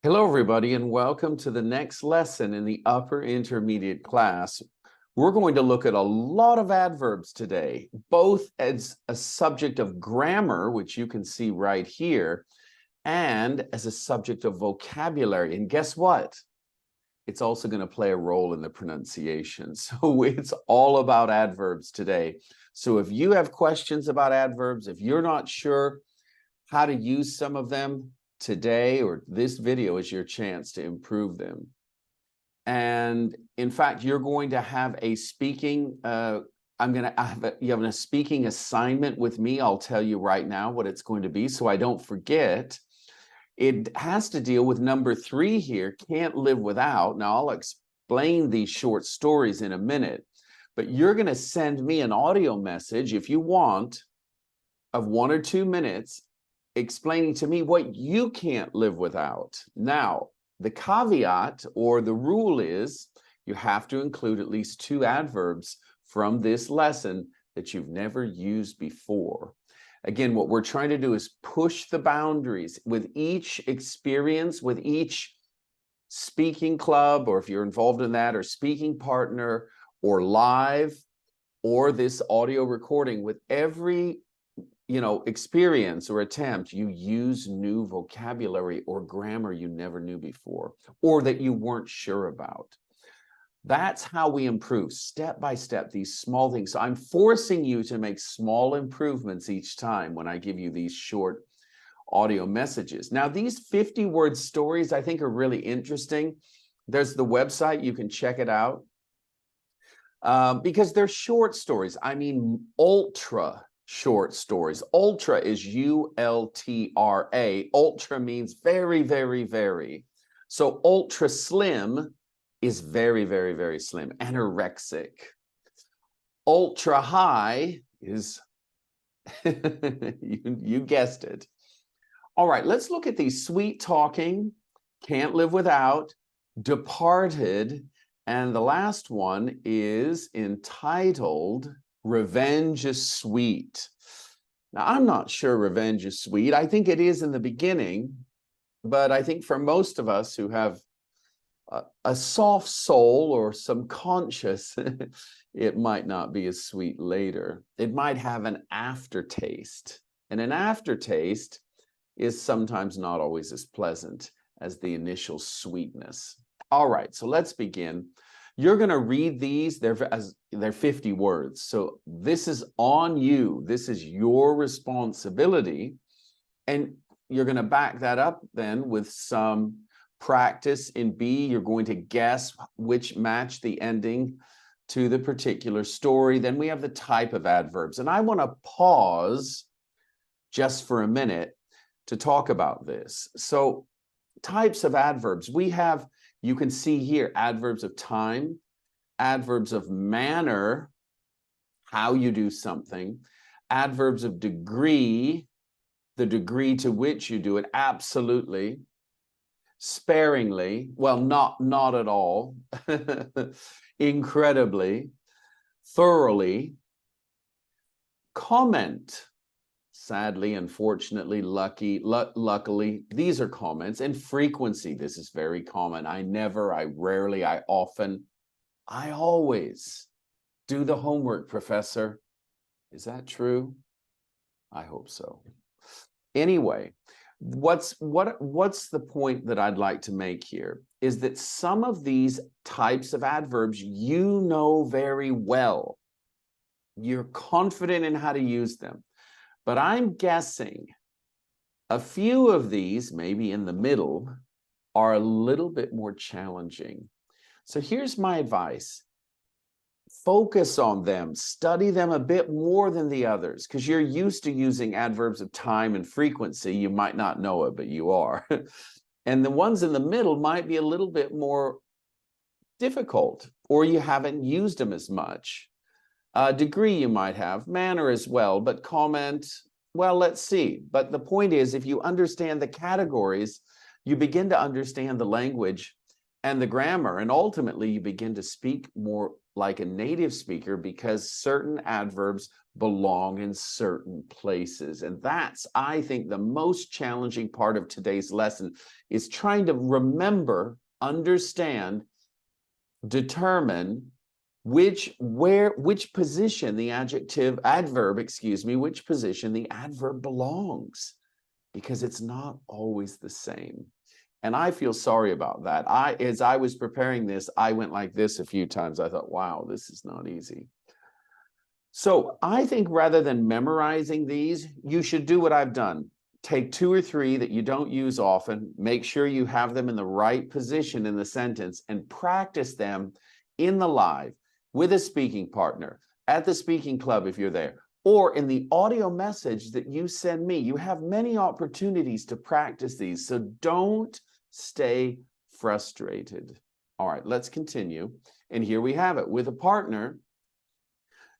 Hello, everybody, and welcome to the next lesson in the upper intermediate class. We're going to look at a lot of adverbs today, both as a subject of grammar, which you can see right here, and as a subject of vocabulary. And guess what? It's also going to play a role in the pronunciation. So it's all about adverbs today. So if you have questions about adverbs, if you're not sure how to use some of them, today or this video is your chance to improve them. And in fact, you're going to have a speaking, you have a speaking assignment with me. I'll tell you right now what it's going to be so I don't forget. It has to deal with number 3 here, can't live without. Now I'll explain these short stories in a minute, but you're going to send me an audio message if you want of 1 or 2 minutes explaining to me what you can't live without. Now, the caveat or the rule is you have to include at least 2 adverbs from this lesson that you've never used before. Again, what we're trying to do is push the boundaries with each experience, with each speaking club, or if you're involved in that, or speaking partner, or live, or this audio recording. With every experience or attempt, you use new vocabulary or grammar you never knew before, or that you weren't sure about. That's how we improve, step by step, these small things. So I'm forcing you to make small improvements each time when I give you these short audio messages. Now, these 50-word stories I think are really interesting. There's the website, you can check it out. Because they're short stories. I mean, ultra short stories. Ultra is U-L-T-R-A. Ultra means very, very, very. So ultra slim is very, very, very slim. Anorexic. Ultra high is, you guessed it. All right, let's look at these: sweet talking, can't live without, departed, and the last one is entitled Revenge is Sweet. Now, I'm not sure revenge is sweet. I think it is in the beginning, but I think for most of us who have a soft soul or some conscience, it might not be as sweet later. It might have an aftertaste, and an aftertaste is sometimes not always as pleasant as the initial sweetness. All right, so let's begin. You're going to read these. They're 50 words. So this is on you. This is your responsibility. And you're going to back that up then with some practice. In B, you're going to guess which match the ending to the particular story. Then we have the type of adverbs. And I want to pause just for a minute to talk about this. So types of adverbs. We have, you can see here, adverbs of time, adverbs of manner, how you do something, adverbs of degree, the degree to which you do it, absolutely, sparingly, well, not at all, incredibly, thoroughly, comment, sadly, unfortunately, luckily, these are comments. And frequency, this is very common. I never, I rarely, I often, I always do the homework, Professor. Is that true? I hope so. Anyway, what's the point that I'd like to make here is that some of these types of adverbs you know very well. You're confident in how to use them. But I'm guessing a few of these, maybe in the middle, are a little bit more challenging. So here's my advice. Focus on them, study them a bit more than the others, because you're used to using adverbs of time and frequency. You might not know it, but you are. And the ones in the middle might be a little bit more difficult, or you haven't used them as much. Degree you might have, manner as well, but comment, well, let's see. But the point is, if you understand the categories, you begin to understand the language and the grammar, and ultimately you begin to speak more like a native speaker because certain adverbs belong in certain places. And that's, I think, the most challenging part of today's lesson is trying to remember, understand, determine which position the which position the adverb belongs, because it's not always the same. And I feel sorry about that. As I was preparing this, I went like this a few times. I thought, wow, this is not easy. So I think rather than memorizing these, you should do what I've done. Take 2 or 3 that you don't use often, make sure you have them in the right position in the sentence, and practice them in the live with a speaking partner, at the speaking club if you're there, or in the audio message that you send me. You have many opportunities to practice these, so don't stay frustrated. All right, let's continue. And here we have it. With a partner,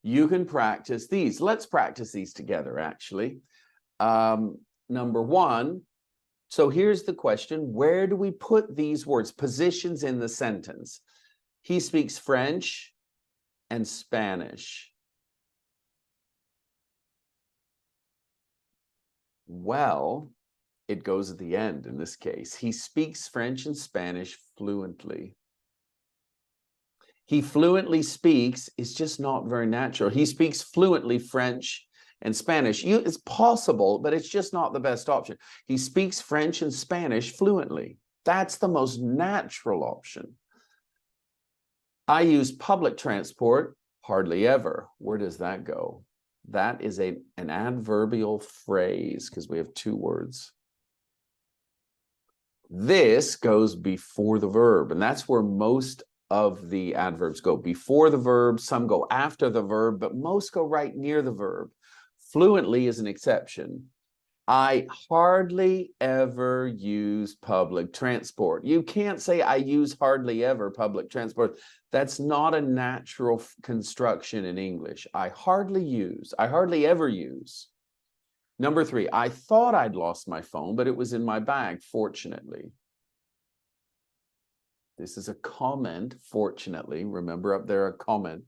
you can practice these. Let's practice these together, actually. Number 1, so here's the question. Where do we put these words, positions in the sentence? He speaks French and Spanish. Well, it goes at the end in this case. He speaks French and Spanish fluently. He fluently speaks is just not very natural. He speaks fluently French and Spanish. It's possible, but it's just not the best option. He speaks French and Spanish fluently. That's the most natural option. I use public transport hardly ever. Where does that go? That is an adverbial phrase because we have 2 words. This goes before the verb, and that's where most of the adverbs go. Before the verb, some go after the verb, but most go right near the verb. Fluently is an exception. I hardly ever use public transport. You can't say I use hardly ever public transport. That's not a natural construction in English. I hardly ever use. Number 3, I thought I'd lost my phone, but it was in my bag, fortunately. This is a comment, fortunately. Remember up there, a comment.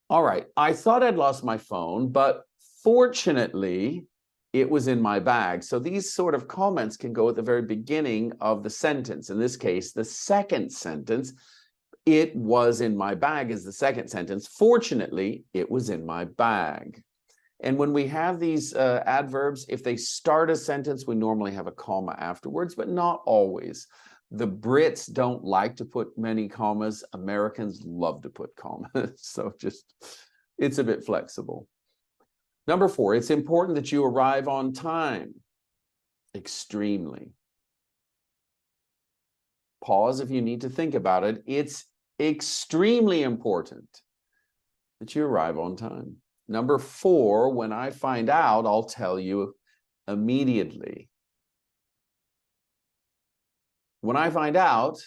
All right, I thought I'd lost my phone, but fortunately, it was in my bag. So these sort of comments can go at the very beginning of the sentence. In this case, the second sentence, it was in my bag is the second sentence. Fortunately, it was in my bag. And when we have these adverbs, if they start a sentence, we normally have a comma afterwards, but not always. The Brits don't like to put many commas. Americans love to put commas. So it's a bit flexible. Number 4, it's important that you arrive on time. Extremely. Pause if you need to think about it. It's extremely important that you arrive on time. Number 4, when I find out, I'll tell you immediately. When I find out,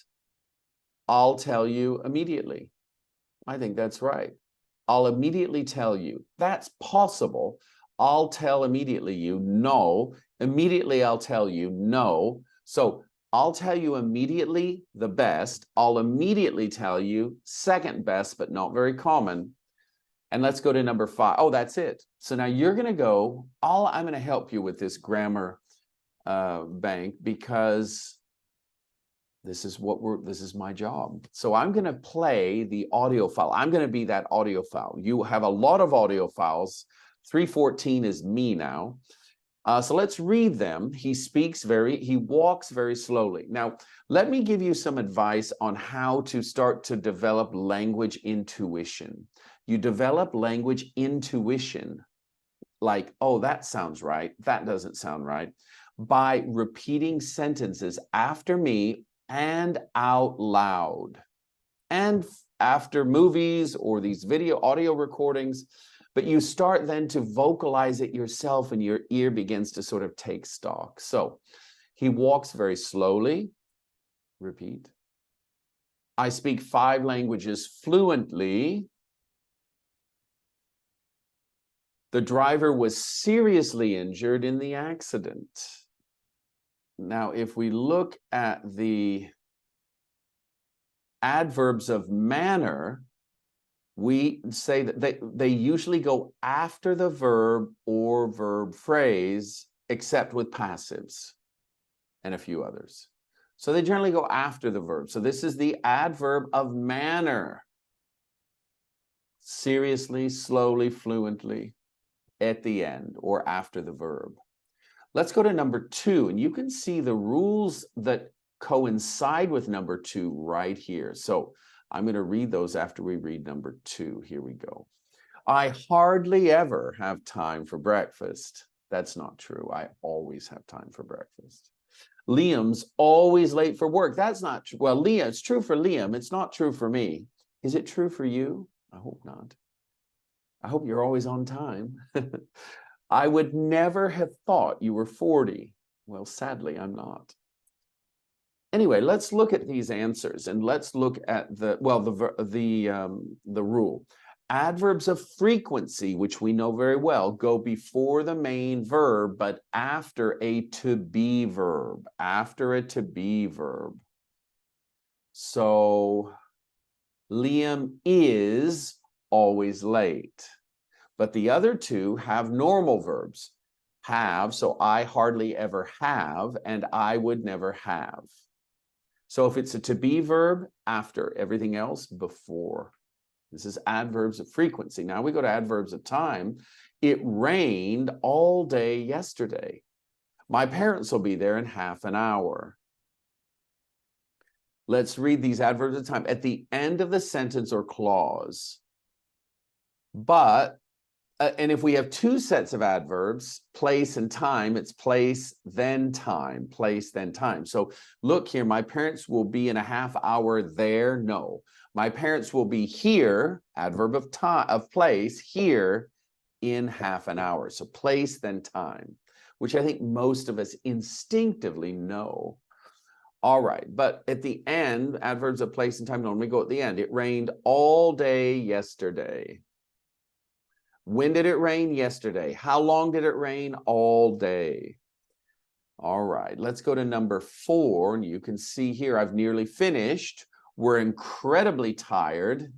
I'll tell you immediately. I think that's right. I'll immediately tell you. That's possible. I'll tell immediately you. No. Immediately I'll tell you. No. So I'll tell you immediately, the best. I'll immediately tell you, second best, but not very common. And let's go to number 5. Oh, that's it. So now you're going to go, I'm going to help you with this grammar bank because this is my job. So I'm going to play the audio file. I'm going to be that audio file. You have a lot of audio files. 314 is me now. So let's read them. He walks very slowly. Now, let me give you some advice on how to start to develop language intuition. You develop language intuition, like, oh, that sounds right. That doesn't sound right, by repeating sentences after me and out loud, and after movies or these audio recordings. But you start then to vocalize it yourself and your ear begins to sort of take stock. So he walks very slowly. Repeat. I speak 5 languages fluently. The driver was seriously injured in the accident. Now, if we look at the adverbs of manner, we say that they usually go after the verb or verb phrase, except with passives and a few others. So they generally go after the verb. So this is the adverb of manner. Seriously, slowly, fluently, at the end or after the verb. Let's go to number 2, and you can see the rules that coincide with number 2 right here. So I'm going to read those after we read number 2. Here we go. I hardly ever have time for breakfast. That's not true. I always have time for breakfast. Liam's always late for work. That's not true. Well, Liam, it's true for Liam. It's not true for me. Is it true for you? I hope not. I hope you're always on time. I would never have thought you were 40. Well, sadly, I'm not. Anyway, let's look at these answers, and let's look at the rule. Adverbs of frequency, which we know very well, go before the main verb, but after a to-be verb. After a to-be verb. So Liam is always late. But the other two have normal verbs. Have, so I hardly ever have, and I would never have. So if it's a to-be verb, after. Everything else, before. This is adverbs of frequency. Now we go to adverbs of time. It rained all day yesterday. My parents will be there in half an hour. Let's read these adverbs of time. At the end of the sentence or clause. But and if we have two sets of adverbs, place and time, it's place, then time, place, then time. So look here, my parents will be in a half hour there. No, my parents will be here, adverb of time, of place, here in half an hour. So place, then time, which I think most of us instinctively know. All right, but at the end, adverbs of place and time normally go at the end. It rained all day yesterday. When did it rain? Yesterday. How long did it rain? All day. All right, let's go to number 4. And you can see here, I've nearly finished. We're incredibly tired.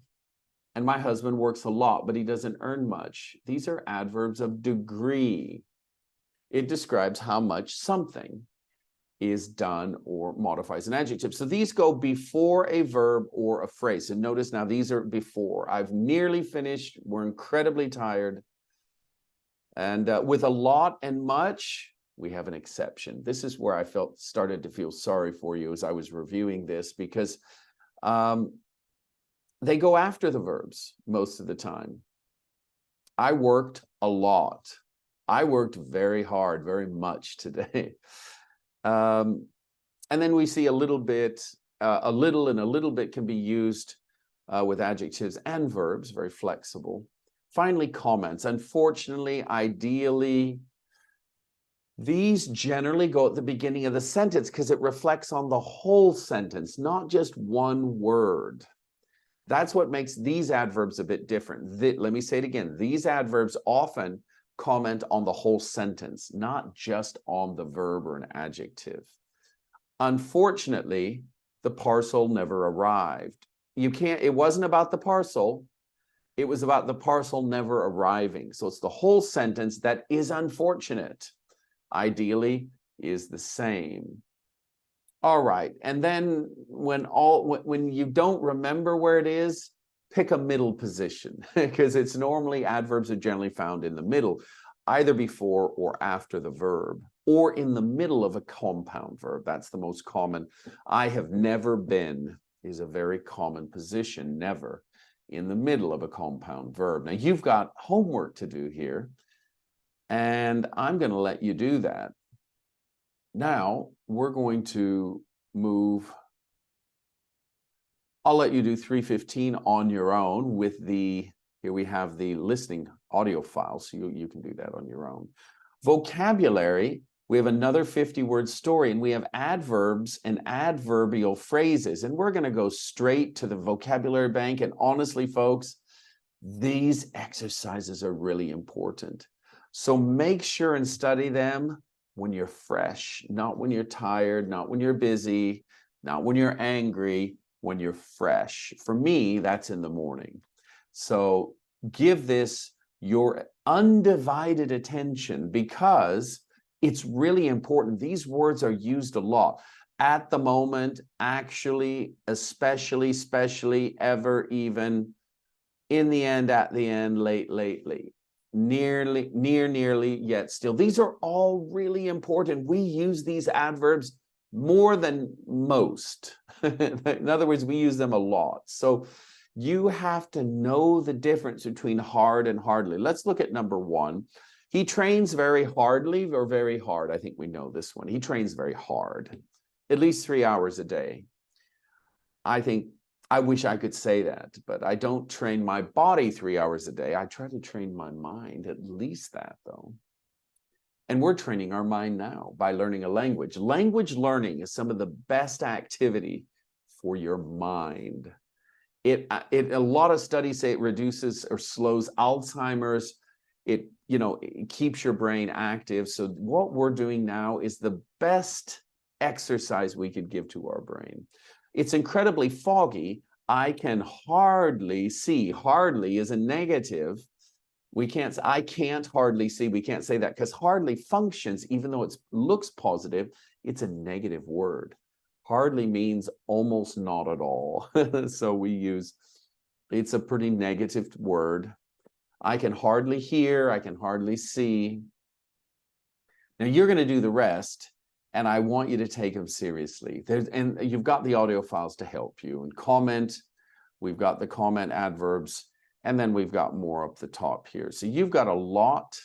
And my husband works a lot, but he doesn't earn much. These are adverbs of degree. It describes how much something is done or modifies an adjective. So these go before a verb or a phrase. And notice now these are before. I've nearly finished. We're incredibly tired. And with a lot and much, we have an exception. This is where I started to feel sorry for you as I was reviewing this, because they go after the verbs most of the time. I worked a lot. I worked very hard, very much today. And then we see a little bit, a little and a little bit can be used with adjectives and verbs, very flexible. Finally, comments. Unfortunately, ideally, these generally go at the beginning of the sentence because it reflects on the whole sentence, not just one word. That's what makes these adverbs a bit different. Let me say it again. These adverbs often comment on the whole sentence, not just on the verb or an adjective. Unfortunately, the parcel never arrived. It wasn't about the parcel. It was about the parcel never arriving. So it's the whole sentence that is unfortunate. Ideally is the same. All right. And then when you don't remember where it is, pick a middle position, because it's normally adverbs are generally found in the middle, either before or after the verb, or in the middle of a compound verb. That's the most common. I have never been is a very common position, never, in the middle of a compound verb. Now you've got homework to do here, and I'm going to let you do that. Now we're going to move. I'll let you do 315 on your own with here we have the listening audio file, so you can do that on your own. Vocabulary, we have another 50-word story, and we have adverbs and adverbial phrases, and we're going to go straight to the vocabulary bank. And honestly, folks, these exercises are really important. So make sure and study them when you're fresh, not when you're tired, not when you're busy, not when you're angry. when you're fresh. For me, that's in the morning. So give this your undivided attention because it's really important. These words are used a lot. At the moment, actually, especially, specially, ever, even, in the end, at the end, late, lately, nearly, near, nearly, yet still. These are all really important. We use these adverbs more than most. In other words, we use them a lot. So you have to know the difference between hard and hardly. Let's look at number one. He trains very hardly or very hard. I think we know this one. He trains very hard, at least 3 hours a day. I wish I could say that, but I don't train my body 3 hours a day. I try to train my mind, at least that though. And we're training our mind now by learning a language. Language learning is some of the best activity for your mind. A lot of studies say it reduces or slows Alzheimer's. It keeps your brain active. So what we're doing now is the best exercise we could give to our brain. It's incredibly foggy. I can hardly see. Hardly is a negative. I can't hardly see. We can't say that because hardly functions, even though it looks positive, it's a negative word. Hardly means almost not at all. So it's a pretty negative word. I can hardly hear. I can hardly see. Now you're going to do the rest. And I want you to take them seriously. And you've got the audio files to help you. And comment, we've got the comment adverbs, and then we've got more up the top here. So you've got a lot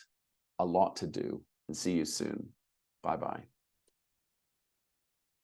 to do. And see you soon. Bye-bye.